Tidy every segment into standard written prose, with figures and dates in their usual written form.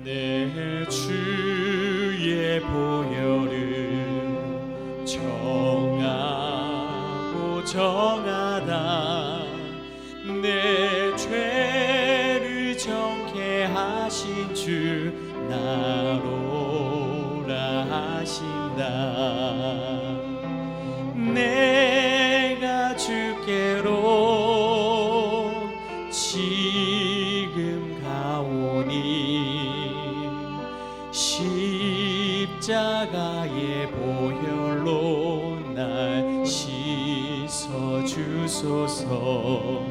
내 주의 보혈은 정하고 정하다. 내 죄를 정케 하신 주 나로라 하신다. 내가 주께로 지금 가오니 십자가의 보혈로 날 씻어 주소서.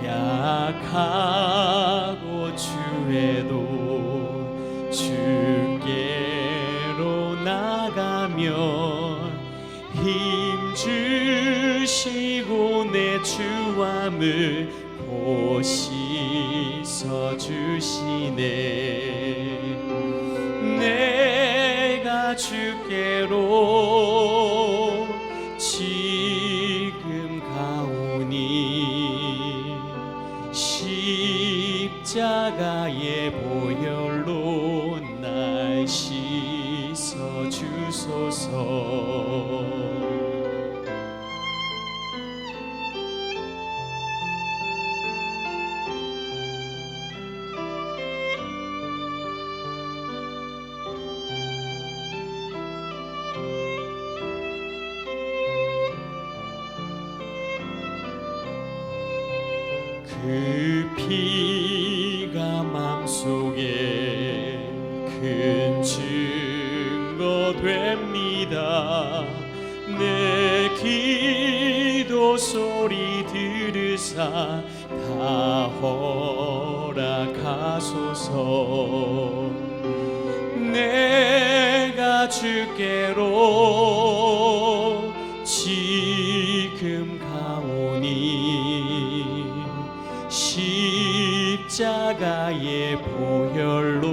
약하고 주에도 주께로 나가면 힘 주시고 내 주함을 곧 씻어 주시네. 내가 주께로 지금 가오니 십자가의 보혈로 날 씻어 주소서. 그 피가 맘속에 큰 증거 됩니다. 내 기도 소리 들으사 다 허락하소서. 내가 주께로 지금 가오니 십자가의 보혈로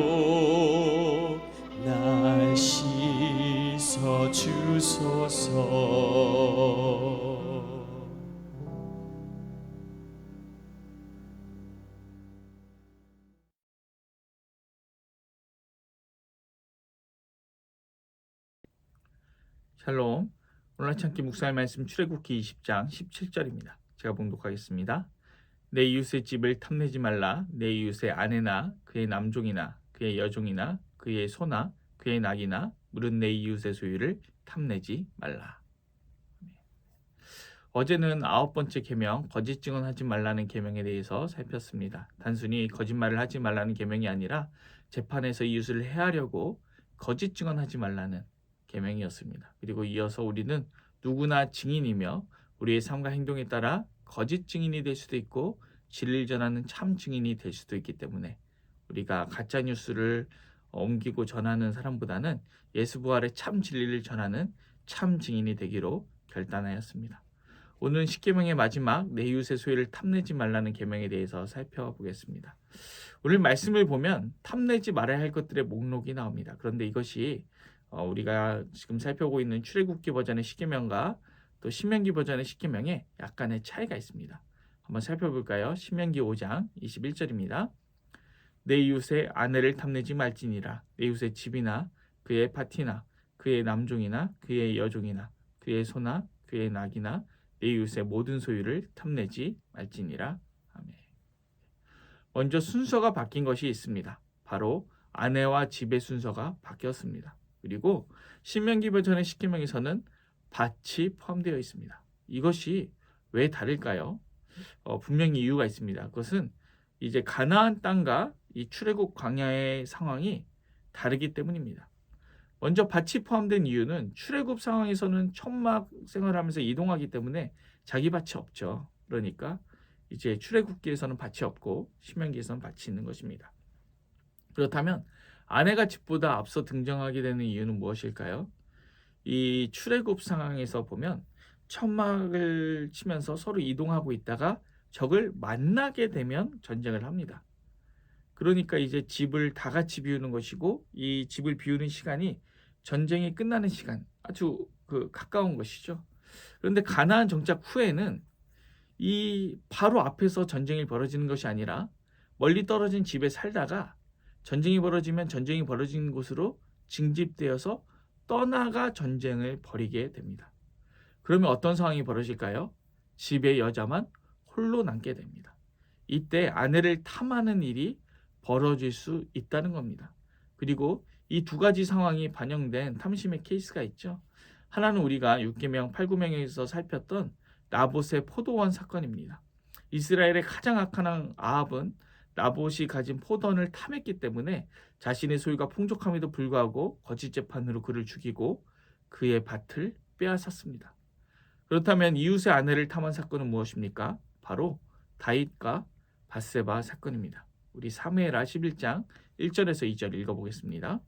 날 씻어 주소서. 샬롬. 오늘 하찮기 묵상의 말씀 출애굽기 20장 17절입니다. 제가 봉독하겠습니다. 내 이웃의 집을 탐내지 말라. 내 이웃의 아내나 그의 남종이나 그의 여종이나 그의 소나 그의 낙이나 물은 내 이웃의 소유를 탐내지 말라. 어제는 9번째 계명 거짓 증언하지 말라는 계명에 대해서 살폈습니다. 단순히 거짓말을 하지 말라는 계명이 아니라 재판에서 이웃을 해하려고 거짓 증언하지 말라는 계명이었습니다. 그리고 이어서 우리는 누구나 증인이며 우리의 삶과 행동에 따라 거짓 증인이 될 수도 있고 진리를 전하는 참 증인이 될 수도 있기 때문에 우리가 가짜 뉴스를 옮기고 전하는 사람보다는 예수 부활의 참 진리를 전하는 참 증인이 되기로 결단하였습니다. 오늘은 10계명의 마지막 내 이웃의 소유를 탐내지 말라는 계명에 대해서 살펴보겠습니다. 오늘 말씀을 보면 탐내지 말아야 할 것들의 목록이 나옵니다. 그런데 이것이 우리가 지금 살펴보고 있는 출애굽기 버전의 10계명과 또 신명기 버전의 10계명에 약간의 차이가 있습니다. 한번 살펴볼까요? 신명기 5장 21절입니다. 내 이웃의 아내를 탐내지 말지니라. 내 이웃의 집이나 그의 밭이나 그의 남종이나 그의 여종이나 그의 소나 그의 낙이나 내 이웃의 모든 소유를 탐내지 말지니라. 아멘. 먼저 순서가 바뀐 것이 있습니다. 바로 아내와 집의 순서가 바뀌었습니다. 그리고 신명기 버전의 10계명에서는 밭이 포함되어 있습니다. 이것이 왜 다를까요? 분명히 이유가 있습니다. 그것은 이제 가나안 땅과 이 출애굽 광야의 상황이 다르기 때문입니다. 먼저 밭이 포함된 이유는 출애굽 상황에서는 천막 생활하면서 이동하기 때문에 자기 밭이 없죠. 그러니까 이제 출애굽기에서는 밭이 없고 신명기에서는 밭이 있는 것입니다. 그렇다면 아내가 집보다 앞서 등장하게 되는 이유는 무엇일까요? 이 출애굽 상황에서 보면 천막을 치면서 서로 이동하고 있다가 적을 만나게 되면 전쟁을 합니다. 그러니까 이제 집을 다 같이 비우는 것이고 이 집을 비우는 시간이 전쟁이 끝나는 시간 아주 가까운 것이죠. 그런데 가나안 정착 후에는 이 바로 앞에서 전쟁이 벌어지는 것이 아니라 멀리 떨어진 집에 살다가 전쟁이 벌어지면 전쟁이 벌어진 곳으로 징집되어서 떠나가 전쟁을 벌이게 됩니다. 그러면 어떤 상황이 벌어질까요? 집의 여자만 홀로 남게 됩니다. 이때 아내를 탐하는 일이 벌어질 수 있다는 겁니다. 그리고 이 두 가지 상황이 반영된 탐심의 케이스가 있죠. 하나는 우리가 6계명, 8계명에서 살폈던 나봇의 포도원 사건입니다. 이스라엘의 가장 악한 왕 아합은 나봇이 가진 포도원을 탐했기 때문에 자신의 소유가 풍족함에도 불구하고 거짓 재판으로 그를 죽이고 그의 밭을 빼앗았습니다. 그렇다면 이웃의 아내를 탐한 사건은 무엇입니까? 바로 다윗과 밧세바 사건입니다. 우리 사무엘하 11장 1절에서 2절 읽어보겠습니다.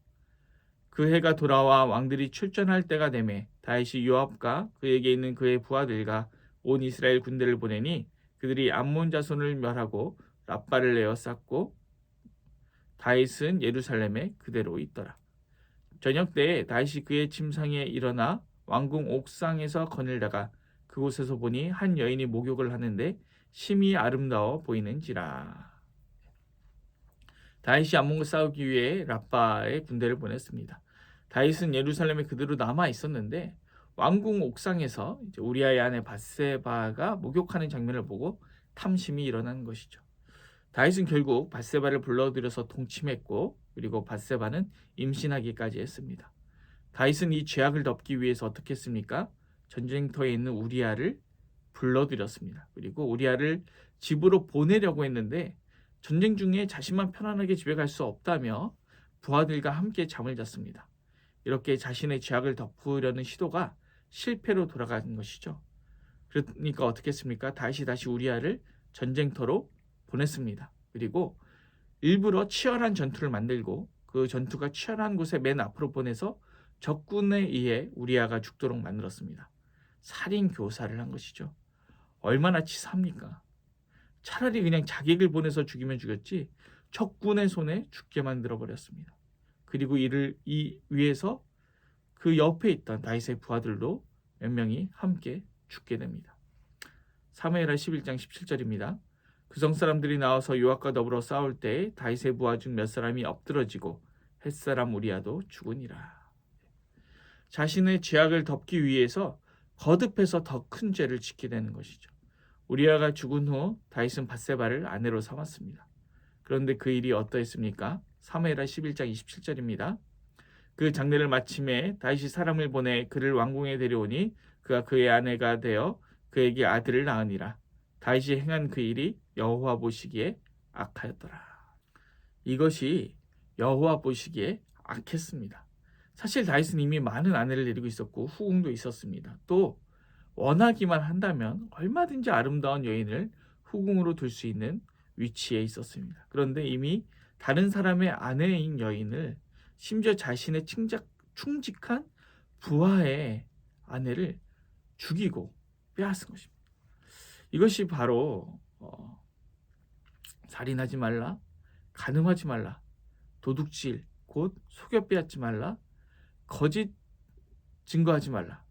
그 해가 돌아와 왕들이 출전할 때가 되매 다윗이 요압과 그에게 있는 그의 부하들과 온 이스라엘 군대를 보내니 그들이 암몬 자손을 멸하고 랍바를 내어 쌓고 다윗은 예루살렘에 그대로 있더라. 저녁 때에 다윗이 그의 침상에 일어나 왕궁 옥상에서 거닐다가 그곳에서 보니 한 여인이 목욕을 하는데 심히 아름다워 보이는지라. 다윗이 암몬과 싸우기 위해 랍바에 군대를 보냈습니다. 다윗은 예루살렘에 그대로 남아 있었는데 왕궁 옥상에서 이제 우리아의 아내 밧세바가 목욕하는 장면을 보고 탐심이 일어난 것이죠. 다윗은 결국 밧세바를 불러들여서 동침했고 그리고 밧세바는 임신하기까지 했습니다. 다윗은 이 죄악을 덮기 위해서 어떻게 했습니까? 전쟁터에 있는 우리아를 불러들였습니다. 그리고 우리아를 집으로 보내려고 했는데 전쟁 중에 자신만 편안하게 집에 갈 수 없다며 부하들과 함께 잠을 잤습니다. 이렇게 자신의 죄악을 덮으려는 시도가 실패로 돌아간 것이죠. 그러니까 어떻게 했습니까? 다윗이 다시 우리아를 전쟁터로 보냈습니다. 그리고 일부러 치열한 전투를 만들고 그 전투가 치열한 곳에 맨 앞으로 보내서 적군에 의해 우리아가 죽도록 만들었습니다. 살인 교사를 한 것이죠. 얼마나 치사합니까? 차라리 그냥 자객을 보내서 죽이면 죽였지 적군의 손에 죽게 만들어 버렸습니다. 그리고 이 위에서 그 옆에 있던 다윗의 부하들도 몇 명이 함께 죽게 됩니다. 사무엘하 11장 17절입니다. 그 성 사람들이 나와서 요압과 더불어 싸울 때 다윗의 부하 중 몇 사람이 엎드러지고 햇사람 우리아도 죽으니라. 자신의 죄악을 덮기 위해서 거듭해서 더 큰 죄를 짓게 되는 것이죠. 우리아가 죽은 후 다윗은 밧세바를 아내로 삼았습니다. 그런데 그 일이 어떠했습니까? 사무엘하 11장 27절입니다. 그 장례를 마침에 다윗이 사람을 보내 그를 왕궁에 데려오니 그가 그의 아내가 되어 그에게 아들을 낳으니라. 다윗이 행한 그 일이 여호와 보시기에 악하였더라. 이것이 여호와 보시기에 악했습니다. 사실 다윗은 이미 많은 아내를 데리고 있었고 후궁도 있었습니다. 또 원하기만 한다면 얼마든지 아름다운 여인을 후궁으로 둘 수 있는 위치에 있었습니다. 그런데 이미 다른 사람의 아내인 여인을 심지어 자신의 충직한 부하의 아내를 죽이고 빼앗은 것입니다. 이것이 바로 살인하지 말라, 간음하지 말라, 도둑질, 곧 속여 빼앗지 말라, 거짓 증거하지 말라.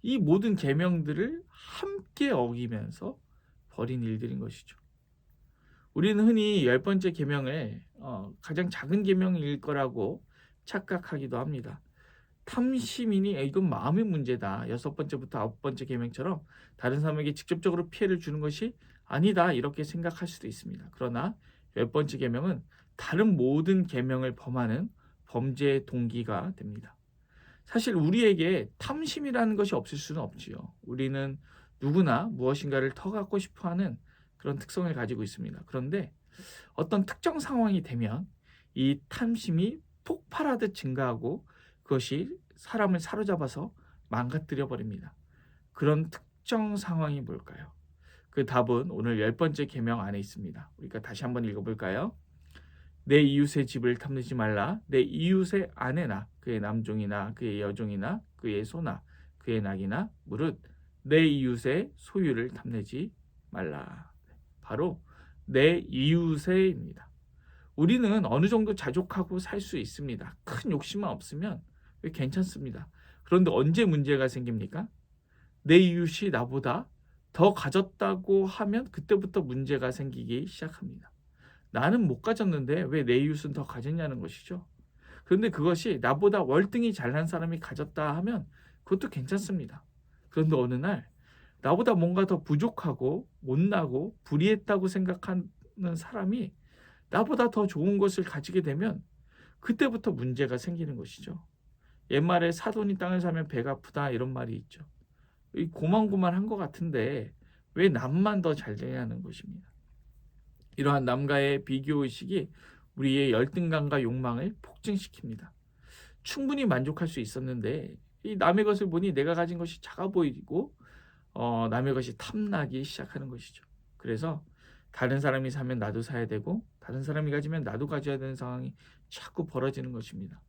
이 모든 계명들을 함께 어기면서 벌인 일들인 것이죠. 우리는 흔히 10번째 계명을 가장 작은 계명일 거라고 착각하기도 합니다. 탐심이니 이건 마음의 문제다. 6번째부터 9번째 계명처럼 다른 사람에게 직접적으로 피해를 주는 것이 아니다. 이렇게 생각할 수도 있습니다. 그러나 10번째 계명은 다른 모든 계명을 범하는 범죄의 동기가 됩니다. 사실 우리에게 탐심이라는 것이 없을 수는 없지요. 우리는 누구나 무엇인가를 더 갖고 싶어하는 그런 특성을 가지고 있습니다. 그런데 어떤 특정 상황이 되면 이 탐심이 폭발하듯 증가하고 그것이 사람을 사로잡아서 망가뜨려 버립니다. 그런 특정 상황이 뭘까요? 그 답은 오늘 10번째 계명 안에 있습니다. 우리가 다시 한번 읽어볼까요? 내 이웃의 집을 탐내지 말라. 내 이웃의 아내나 그의 남종이나 그의 여종이나 그의 소나 그의 낙이나 무릇 내 이웃의 소유를 탐내지 말라. 바로 내 이웃의입니다. 우리는 어느 정도 자족하고 살 수 있습니다. 큰 욕심만 없으면 괜찮습니다. 그런데 언제 문제가 생깁니까? 내 이웃이 나보다 더 가졌다고 하면 그때부터 문제가 생기기 시작합니다. 나는 못 가졌는데 왜 내 이웃은 더 가졌냐는 것이죠. 그런데 그것이 나보다 월등히 잘난 사람이 가졌다 하면 그것도 괜찮습니다. 그런데 어느 날 나보다 뭔가 더 부족하고 못나고 불의했다고 생각하는 사람이 나보다 더 좋은 것을 가지게 되면 그때부터 문제가 생기는 것이죠. 옛말에 사돈이 땅을 사면 배가 아프다 이런 말이 있죠. 이 고만고만한 것 같은데 왜 남만 더 잘 되냐는 것입니다. 이러한 남과의 비교의식이 우리의 열등감과 욕망을 폭증시킵니다. 충분히 만족할 수 있었는데 이 남의 것을 보니 내가 가진 것이 작아 보이고 남의 것이 탐나기 시작하는 것이죠. 그래서 다른 사람이 사면 나도 사야 되고 다른 사람이 가지면 나도 가져야 되는 상황이 자꾸 벌어지는 것입니다.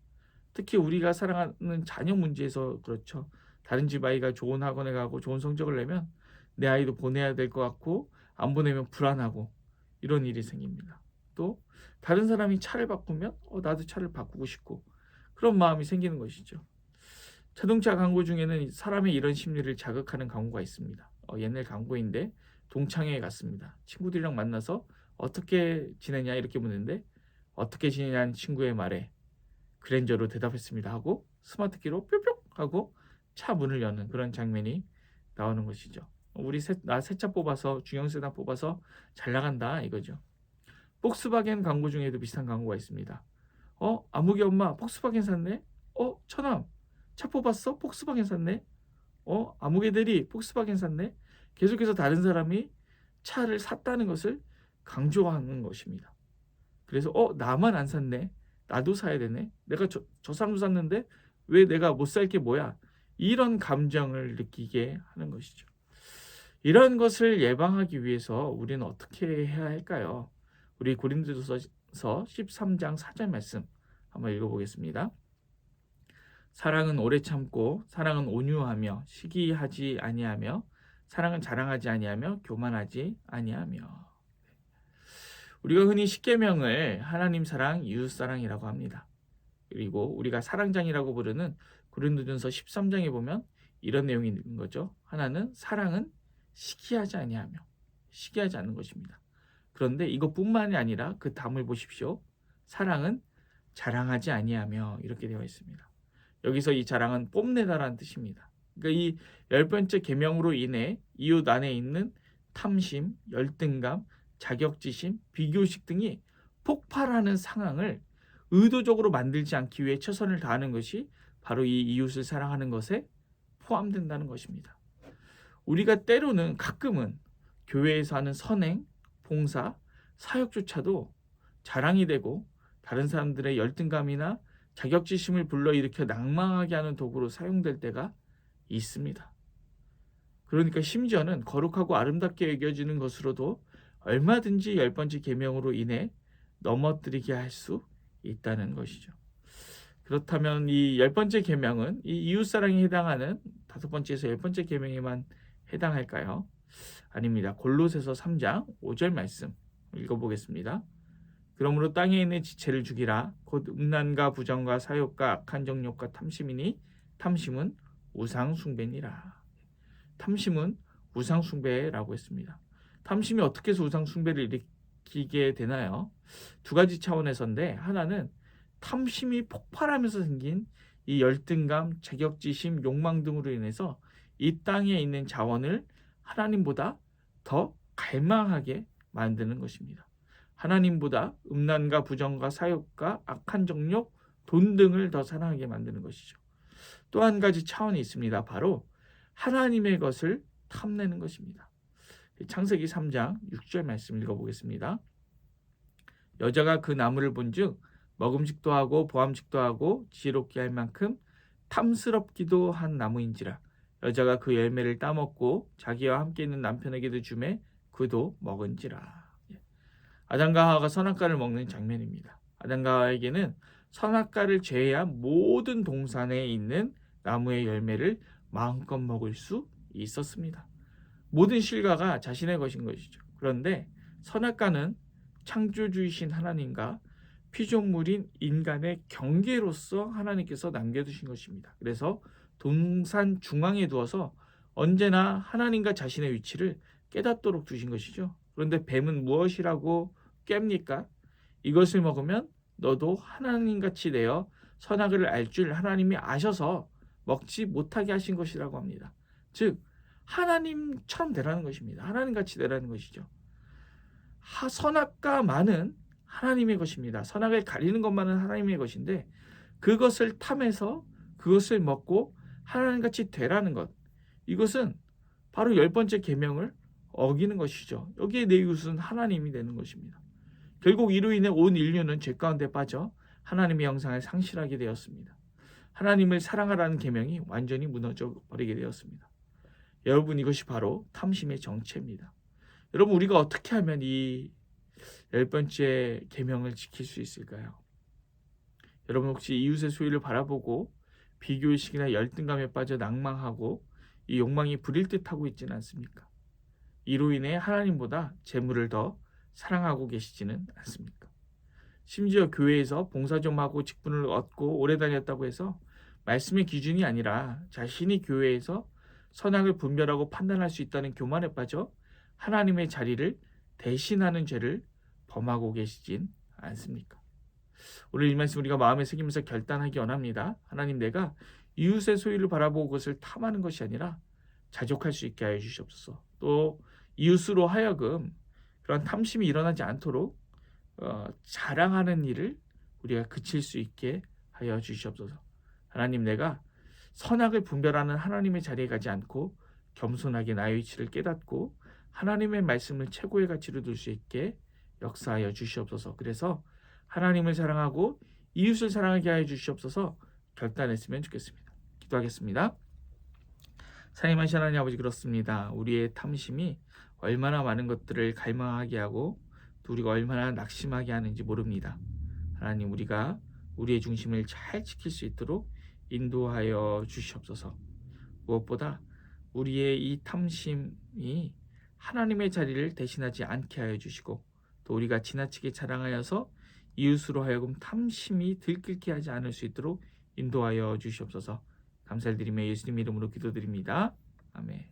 특히 우리가 사랑하는 자녀 문제에서 그렇죠. 다른 집 아이가 좋은 학원에 가고 좋은 성적을 내면 내 아이도 보내야 될 것 같고 안 보내면 불안하고 이런 일이 생깁니다. 또 다른 사람이 차를 바꾸면 나도 차를 바꾸고 싶고 그런 마음이 생기는 것이죠. 자동차 광고 중에는 사람의 이런 심리를 자극하는 광고가 있습니다. 옛날 광고인데 동창회에 갔습니다. 친구들이랑 만나서 어떻게 지내냐 이렇게 묻는데 어떻게 지내냐는 친구의 말에 그랜저로 대답했습니다 하고 스마트키로 뿅뿅 하고 차 문을 여는 그런 장면이 나오는 것이죠. 우리 나 새 차 뽑아서 중형세단 뽑아서 잘 나간다 이거죠. 폭스바겐 광고 중에도 비슷한 광고가 있습니다. 아무개 엄마 폭스바겐 샀네? 처남 차 뽑았어? 폭스바겐 샀네? 아무개 대리 폭스바겐 샀네? 계속해서 다른 사람이 차를 샀다는 것을 강조하는 것입니다. 그래서 나만 안 샀네? 나도 사야 되네? 내가 저 사람도 샀는데 왜 내가 못 살 게 뭐야? 이런 감정을 느끼게 하는 것이죠. 이런 것을 예방하기 위해서 우리는 어떻게 해야 할까요? 우리 고린도전서 13장 4절 말씀 한번 읽어보겠습니다. 사랑은 오래 참고 사랑은 온유하며 시기하지 아니하며 사랑은 자랑하지 아니하며 교만하지 아니하며. 우리가 흔히 십계명을 하나님 사랑, 이웃 사랑이라고 합니다. 그리고 우리가 사랑장이라고 부르는 고린도전서 13장에 보면 이런 내용이 있는 거죠. 하나는 사랑은 시기하지 아니하며 시기하지 않는 것입니다. 그런데 이것뿐만이 아니라 그 다음을 보십시오. 사랑은 자랑하지 아니하며 이렇게 되어 있습니다. 여기서 이 자랑은 뽐내다라는 뜻입니다. 그러니까 이 10번째 계명으로 인해 이웃 안에 있는 탐심, 열등감, 자격지심, 비교식 등이 폭발하는 상황을 의도적으로 만들지 않기 위해 최선을 다하는 것이 바로 이 이웃을 사랑하는 것에 포함된다는 것입니다. 우리가 때로는 가끔은 교회에서 하는 선행, 봉사, 사역조차도 자랑이 되고 다른 사람들의 열등감이나 자격지심을 불러일으켜 낭망하게 하는 도구로 사용될 때가 있습니다. 그러니까 심지어는 거룩하고 아름답게 여겨지는 것으로도 얼마든지 10번째 계명으로 인해 넘어뜨리게 할 수 있다는 것이죠. 그렇다면 이 10번째 계명은 이 이웃사랑에 해당하는 5번째에서 10번째 계명에만 해당할까요? 아닙니다. 골로새서 3장 5절 말씀 읽어보겠습니다. 그러므로 땅에 있는 지체를 죽이라. 곧 음란과 부정과 사욕과 악한 정욕과 탐심이니 탐심은 우상 숭배니라. 탐심은 우상 숭배라고 했습니다. 탐심이 어떻게 해서 우상 숭배를 일으키게 되나요? 두 가지 차원에서인데 하나는 탐심이 폭발하면서 생긴 이 열등감, 자격지심, 욕망 등으로 인해서 이 땅에 있는 자원을 하나님보다 더 갈망하게 만드는 것입니다. 하나님보다 음란과 부정과 사욕과 악한 정욕, 돈 등을 더 사랑하게 만드는 것이죠. 또 한 가지 차원이 있습니다. 바로 하나님의 것을 탐내는 것입니다. 창세기 3장 6절 말씀 읽어보겠습니다. 여자가 그 나무를 본즉 먹음직도 하고 보암직도 하고 지혜롭게 할 만큼 탐스럽기도 한 나무인지라. 여자가 그 열매를 따먹고 자기와 함께 있는 남편에게도 주매 그도 먹은지라. 아담과 하와가 선악과를 먹는 장면입니다. 아담과 하와에게는 선악과를 제외한 모든 동산에 있는 나무의 열매를 마음껏 먹을 수 있었습니다. 모든 실과가 자신의 것인 것이죠. 그런데 선악과는 창조주이신 하나님과 피조물인 인간의 경계로서 하나님께서 남겨두신 것입니다. 그래서 동산 중앙에 두어서 언제나 하나님과 자신의 위치를 깨닫도록 두신 것이죠. 그런데 뱀은 무엇이라고 깹니까? 이것을 먹으면 너도 하나님같이 되어 선악을 알 줄 하나님이 아셔서 먹지 못하게 하신 것이라고 합니다. 즉 하나님처럼 되라는 것입니다. 하나님같이 되라는 것이죠. 선악과 많은 하나님의 것입니다. 선악을 가리는 것만은 하나님의 것인데 그것을 탐해서 그것을 먹고 하나님같이 되라는 것, 이것은 바로 10번째 계명을 어기는 것이죠. 여기에 내 이웃은 하나님이 되는 것입니다. 결국 이로 인해 온 인류는 죄 가운데 빠져 하나님의 형상을 상실하게 되었습니다. 하나님을 사랑하라는 계명이 완전히 무너져 버리게 되었습니다. 여러분, 이것이 바로 탐심의 정체입니다. 여러분, 우리가 어떻게 하면 이 10번째 계명을 지킬 수 있을까요? 여러분, 혹시 이웃의 소유를 바라보고 비교의식이나 열등감에 빠져 낭망하고 이 욕망이 불일 듯하고 있지는 않습니까? 이로 인해 하나님보다 재물을 더 사랑하고 계시지는 않습니까? 심지어 교회에서 봉사 좀 하고 직분을 얻고 오래 다녔다고 해서 말씀의 기준이 아니라 자신이 교회에서 선악을 분별하고 판단할 수 있다는 교만에 빠져 하나님의 자리를 대신하는 죄를 범하고 계시진 않습니까? 오늘 이 말씀 우리가 마음에 새기면서 결단하기 원합니다. 하나님, 내가 이웃의 소유를 바라보고 그것을 탐하는 것이 아니라 자족할 수 있게 하여 주시옵소서. 또 이웃으로 하여금 그런 탐심이 일어나지 않도록 자랑하는 일을 우리가 그칠 수 있게 하여 주시옵소서. 하나님, 내가 선악을 분별하는 하나님의 자리에 가지 않고 겸손하게 나의 위치를 깨닫고 하나님의 말씀을 최고의 가치로 둘 수 있게 역사하여 주시옵소서. 그래서 하나님을 사랑하고 이웃을 사랑하게 하여 주시옵소서 결단했으면 좋겠습니다. 기도하겠습니다. 사랑하신 하나님 아버지, 그렇습니다. 우리의 탐심이 얼마나 많은 것들을 갈망하게 하고 또 우리가 얼마나 낙심하게 하는지 모릅니다. 하나님, 우리가 우리의 중심을 잘 지킬 수 있도록 인도하여 주시옵소서. 무엇보다 우리의 이 탐심이 하나님의 자리를 대신하지 않게 하여 주시고 또 우리가 지나치게 자랑하여서 이웃으로 하여금 탐심이 들끓게 하지 않을 수 있도록 인도하여 주시옵소서. 감사를 드리며 예수님 이름으로 기도드립니다. 아멘.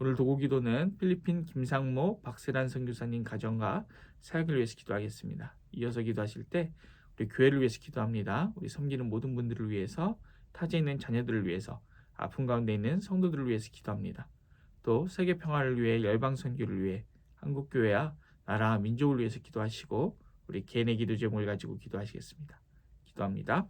오늘 도구기도는 필리핀 김상모 박세란 선교사님 가정과 사역을 위해서 기도하겠습니다. 이어서 기도하실 때 우리 교회를 위해서 기도합니다. 우리 섬기는 모든 분들을 위해서, 타지에 있는 자녀들을 위해서, 아픈 가운데 있는 성도들을 위해서 기도합니다. 또 세계 평화를 위해, 열방 선교를 위해, 한국교회와 나라 민족을 위해서 기도하시고 우리 개인의 기도 제목을 가지고 기도하시겠습니다. 기도합니다.